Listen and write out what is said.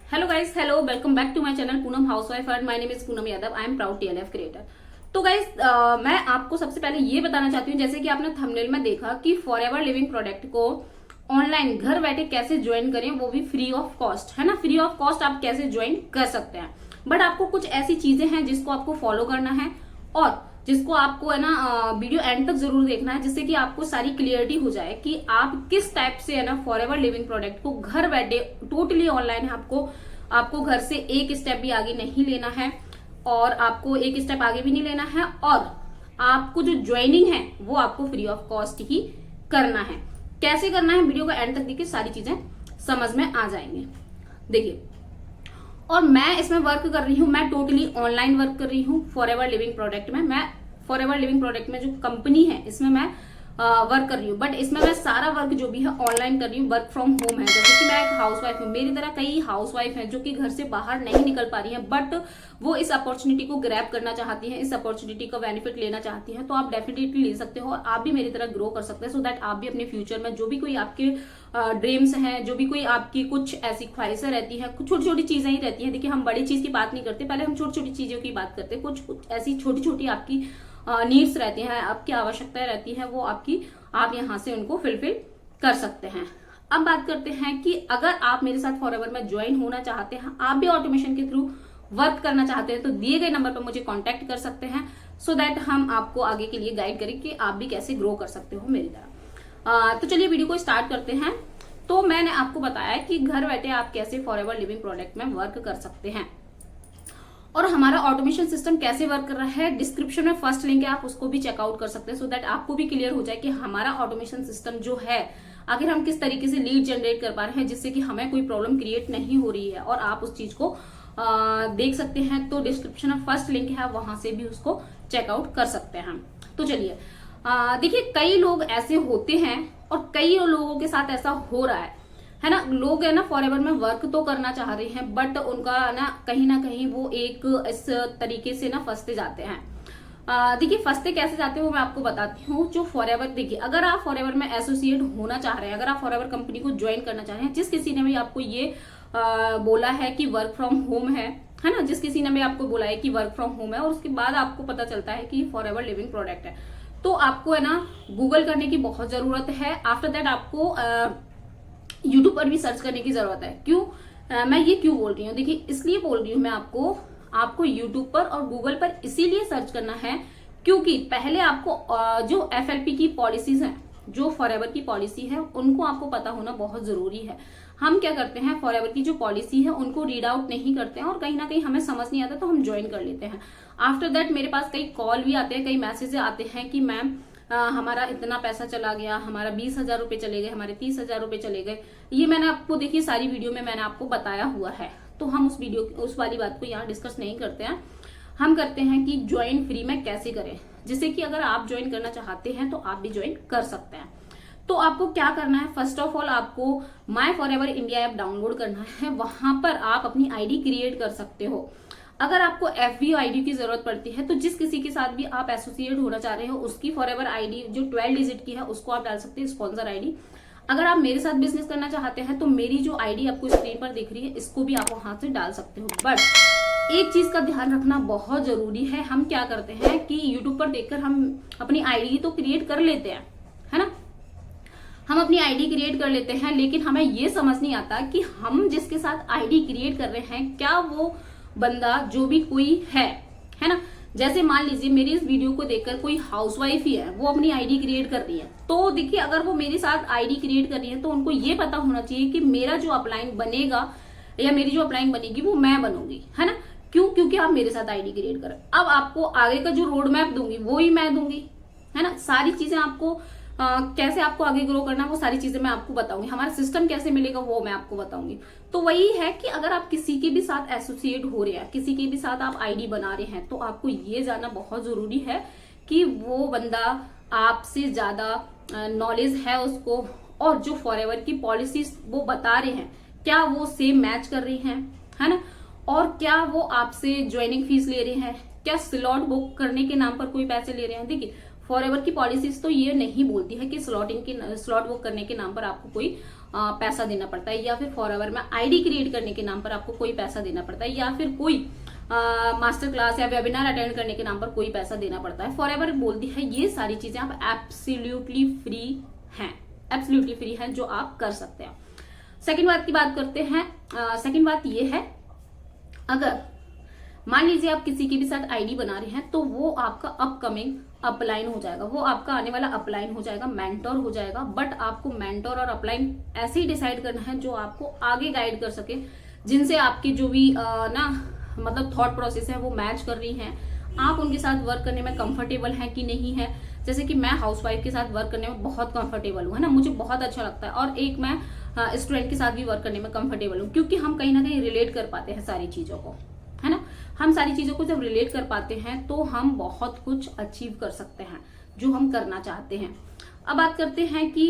Hello guys, hello, welcome back to my channel Poonam housewife and my name is Poonam Yadav. I am proud TLF creator. तो guys, मैं आपको सबसे पहले ये बताना चाहती हूँ, जैसे कि आपने थंबनेल में देखा कि फॉरएवर लिविंग प्रोडक्ट को ऑनलाइन घर बैठे कैसे ज्वाइन करें, वो भी फ्री ऑफ कॉस्ट, है ना। फ्री ऑफ कॉस्ट आप कैसे ज्वाइन कर सकते हैं, बट आपको कुछ ऐसी चीजें हैं जिसको आपको फॉलो करना है और जिसको आपको है ना वीडियो एंड तक जरूर देखना है, जिससे कि आपको सारी क्लियरिटी हो जाए कि आप किस टाइप से है ना फॉरएवर लिविंग प्रोडक्ट को घर बैठे टोटली ऑनलाइन है, आपको घर से एक स्टेप भी आगे नहीं लेना है और आपको एक स्टेप आगे भी नहीं लेना है और आपको जो ज्वाइनिंग है वो आपको फ्री ऑफ कॉस्ट ही करना है। कैसे करना है वीडियो का एंड तक देखिए, सारी चीजें समझ में आ जाएंगे। देखिए, और मैं इसमें वर्क कर रही हूँ, मैं टोटली ऑनलाइन वर्क कर रही हूँ फॉरएवर लिविंग प्रोडक्ट में। मैं फॉरएवर लिविंग प्रोडक्ट में जो कंपनी है इसमें मैं वर्क कर रही हूँ, बट इसमें मैं सारा वर्क जो भी है ऑनलाइन कर रही हूँ, वर्क फ्रॉम होम है। जैसे कि मैं एक हाउसवाइफ हूँ, मेरी तरह कई हाउसवाइफ हैं जो कि घर से बाहर नहीं निकल पा रही हैं, बट वो इस अपॉर्चुनिटी को ग्रैब करना चाहती हैं, इस अपॉर्चुनिटी का बेनिफिट लेना चाहती हैं। तो आप डेफिनेटली ले सकते हो और आप भी मेरी तरह ग्रो कर सकते हैं, सो दैट आप भी अपने फ्यूचर में जो भी कोई आपके ड्रीम्स हैं, जो भी कोई आपकी कुछ ऐसी ख्वाहिशें रहती हैं, कुछ छोटी छोटी चीजें ही रहती हैं। देखिए, हम बड़ी चीज की बात नहीं करते, पहले हम छोटी छोटी चीजों की बात करते हैं। कुछ ऐसी छोटी छोटी आपकी नीड्स रहती हैं, आपकी आवश्यकताएं रहती हैं, वो आप यहाँ से उनको फिलफिल कर सकते हैं। अब बात करते हैं कि अगर आप मेरे साथ फॉरएवर में ज्वाइन होना चाहते हैं, आप भी ऑटोमेशन के थ्रू वर्क करना चाहते हैं, तो दिए गए नंबर पर मुझे कांटेक्ट कर सकते हैं, सो दैट हम आपको आगे के लिए गाइड करें कि आप भी कैसे ग्रो कर सकते हो मेरी तरह। तो चलिए वीडियो को स्टार्ट करते हैं। तो मैंने आपको बताया कि घर बैठे आप कैसे फॉरएवर लिविंग प्रोडक्ट में वर्क कर सकते हैं और हमारा ऑटोमेशन सिस्टम कैसे वर्क कर रहा है। डिस्क्रिप्शन में फर्स्ट लिंक है, आप उसको भी चेकआउट कर सकते हैं, सो दैट आपको भी क्लियर हो जाए कि हमारा ऑटोमेशन सिस्टम जो है आखिर हम किस तरीके से लीड जनरेट कर पा रहे हैं, जिससे कि हमें कोई प्रॉब्लम क्रिएट नहीं हो रही है और आप उस चीज को देख सकते हैं। तो डिस्क्रिप्शन में फर्स्ट लिंक है, वहां से भी उसको चेकआउट कर सकते हैं। तो चलिए, देखिए, कई लोग ऐसे होते हैं और कई लोगों के साथ ऐसा हो रहा है ना। लोग है ना फॉरएवर में वर्क तो करना चाह रहे हैं, बट उनका ना कहीं वो एक इस तरीके से ना फंसते जाते हैं। देखिए, फंसते कैसे जाते हो मैं आपको बताती हूँ। जो फॉरएवर, देखिए, अगर आप फॉरएवर में एसोसिएट होना चाह रहे हैं, अगर आप फॉरएवर कंपनी को ज्वाइन करना चाह रहे हैं, जिस किसी ने भी आपको ये बोला है कि वर्क फ्रॉम होम है ना, जिस किसी ने भी आपको बोला है कि वर्क फ्रॉम होम है और उसके बाद आपको पता चलता है कि फॉरएवर लिविंग प्रोडक्ट है, तो आपको है ना गूगल करने की बहुत जरूरत है। आफ्टर दैट आपको यूट्यूब पर भी सर्च करने की जरूरत है। क्यों मैं ये क्यों बोल रही हूँ, देखिए, इसलिए बोल रही हूँ मैं आपको यूट्यूब पर और गूगल पर इसीलिए सर्च करना है क्योंकि पहले आपको जो एफएलपी की पॉलिसीज हैं, जो फॉरएवर की पॉलिसी है, उनको आपको पता होना बहुत जरूरी है। हम क्या करते हैं, फॉरएवर की जो पॉलिसी है उनको रीड आउट नहीं करते हैं और कहीं ना कहीं हमें समझ नहीं आता तो हम ज्वाइन कर लेते हैं। आफ्टर दैट मेरे पास कई कॉल भी आते हैं, कई मैसेज आते हैं कि मैम हमारा इतना पैसा चला गया, हमारा 20,000 रुपए चले गए, हमारे 30,000 रुपए चले गए। ये मैंने आपको, देखिए, सारी वीडियो में मैंने आपको बताया हुआ है, तो हम उस वाली बात को यहाँ डिस्कस नहीं करते हैं। हम करते हैं कि ज्वाइन फ्री में कैसे करें, जिससे कि अगर आप ज्वाइन करना चाहते हैं तो आप भी ज्वाइन कर सकते हैं। तो आपको क्या करना है, फर्स्ट ऑफ ऑल आपको my forever India app download करना है। वहां पर आप अपनी आईडी क्रिएट कर सकते हो। अगर आपको एफबी आईडी की जरूरत पड़ती है तो जिस किसी के साथ भी आप एसोसिएट होना चाह रहे हो उसकी फॉरएवर आईडी जो 12 डिजिट की है उसको आप डाल सकते हैं, स्पॉन्सर आईडी। अगर आप मेरे साथ बिजनेस करना चाहते हैं तो मेरी जो आईडी आपको स्क्रीन पर दिख रही है इसको भी आप वहां से डाल सकते हो। बट एक चीज का ध्यान रखना बहुत जरूरी है। हम क्या करते हैं कि यूट्यूब पर देखकर हम अपनी आईडी तो क्रिएट कर लेते हैं, है ना, हम अपनी आईडी क्रिएट कर लेते हैं, लेकिन हमें ये समझ नहीं आता कि हम जिसके साथ आईडी क्रिएट कर रहे हैं क्या वो बंदा जो भी कोई है ना। जैसे मान लीजिए मेरी इस वीडियो को देखकर कोई हाउसवाइफ ही है, वो अपनी आईडी क्रिएट कर रही है, तो देखिए, अगर वो मेरे साथ आईडी क्रिएट कर रही है तो उनको ये पता होना चाहिए कि मेरा जो अपलाइन बनेगा या मेरी जो अपलाइन बनेगी वो मैं बनूंगी, है ना। क्यों? क्योंकि आप मेरे साथ आईडी क्रिएट करें। अब आपको आगे का जो रोड मैप दूंगी वो ही मैं दूंगी, है ना। सारी चीजें आपको कैसे आपको आगे ग्रो करना है वो सारी चीजें मैं आपको बताऊंगी, हमारा सिस्टम कैसे मिलेगा वो मैं आपको बताऊंगी। तो वही है कि अगर आप किसी के भी साथ एसोसिएट हो रहे हैं, किसी के भी साथ आप आईडी बना रहे हैं, तो आपको ये जानना बहुत जरूरी है कि वो बंदा आपसे ज्यादा नॉलेज है उसको, और जो फॉरएवर की पॉलिसीज वो बता रहे हैं क्या वो सेम मैच कर रही है ना, और क्या वो आपसे ज्वाइनिंग फीस ले रहे हैं, क्या स्लॉट बुक करने के नाम पर कोई पैसे ले रहे हैं। देखिए, फॉरएवर की पॉलिसीज तो ये नहीं बोलती है कि स्लॉट बुक करने के नाम पर आपको कोई पैसा देना पड़ता है, या फिर फॉरएवर में आईडी क्रिएट करने के नाम पर आपको कोई पैसा देना पड़ता है, या फिर कोई मास्टर क्लास या वेबिनार अटेंड करने के नाम पर कोई पैसा देना पड़ता है। फॉरएवर बोलती है ये सारी चीजें आप एब्सोल्युटली फ्री हैं, एब्सोल्युटली फ्री हैं, जो आप कर सकते हैं। सेकंड बात की बात करते हैं। सेकंड बात ये है, अगर मान लीजिए आप किसी के भी साथ आईडी बना रहे हैं तो वो आपका अपकमिंग अपलाइन हो जाएगा, वो आपका आने वाला अपलाइन हो जाएगा, मेंटोर हो जाएगा। बट आपको मेंटोर और अपलाइन ऐसे ही डिसाइड करना है जो आपको आगे गाइड कर सके, जिनसे आपकी जो भी मतलब थॉट प्रोसेस है वो मैच कर रही हैं। आप उनके साथ वर्क करने में कंफर्टेबल हैं कि नहीं है। जैसे कि मैं हाउसवाइफ के साथ वर्क करने में बहुत कंफर्टेबल हूँ, है ना, मुझे बहुत अच्छा लगता है। और एक मैं स्टूडेंट के साथ भी वर्क करने में कंफर्टेबल हूँ, क्योंकि हम कहीं ना कहीं रिलेट कर पाते हैं सारी चीजों को, है ना। हम सारी चीजों को जब रिलेट कर पाते हैं तो हम बहुत कुछ अचीव कर सकते हैं जो हम करना चाहते हैं। अब बात करते हैं कि